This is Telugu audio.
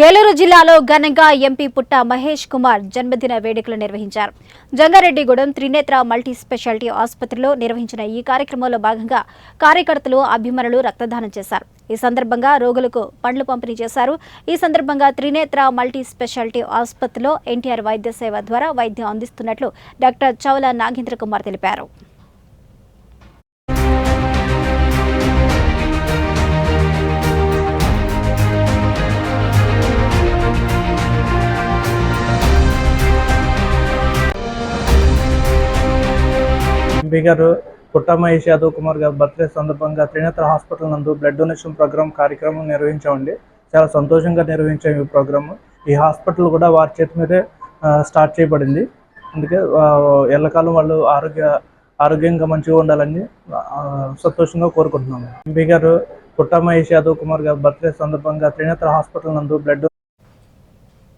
ఏలూరు జిల్లాలో ఘనంగా ఎంపీ పుట్ట మహేష్ కుమార్ జన్మదిన వేడుకలు నిర్వహించారు. జంగారెడ్డిగూడెం త్రినేత్ర మల్టీ స్పెషాలిటీ ఆసుపత్రిలో నిర్వహించిన ఈ కార్యక్రమంలో భాగంగా కార్యకర్తలు, అభిమానులు రక్తదానం చేశారు. ఈ సందర్భంగా రోగులకు పండ్లు పంపిణీ చేశారు. ఈ సందర్భంగా త్రినేత్ర మల్టీ స్పెషాలిటీ ఆసుపత్రిలో ఎన్టీఆర్ వైద్య సేవ ద్వారా వైద్యం అందిస్తున్నట్లు డాక్టర్ చౌల నాగేంద్ర కుమార్ తెలిపారు. ఎంపీ గారు పుట్ట మహేష్ యాదవ్ కుమార్ గారు బర్త్డే సందర్భంగా త్రినేత్ర హాస్పిటల్ నందు బ్లడ్ డొనేషన్ కార్యక్రమం నిర్వహించామండి. చాలా సంతోషంగా నిర్వహించాము ఈ ప్రోగ్రామ్. ఈ హాస్పిటల్ కూడా వారి చేతి మీదే స్టార్ట్ చేయబడింది. అందుకే ఎల్లకాలం వాళ్ళు ఆరోగ్యంగా మంచిగా ఉండాలని సంతోషంగా కోరుకుంటున్నాము. ఎంపీ గారు పుట్ట మహేష్ యాదవ్ కుమార్ గారు బర్త్డే సందర్భంగా త్రినేత్ర హాస్పిటల్ నందు బ్లడ్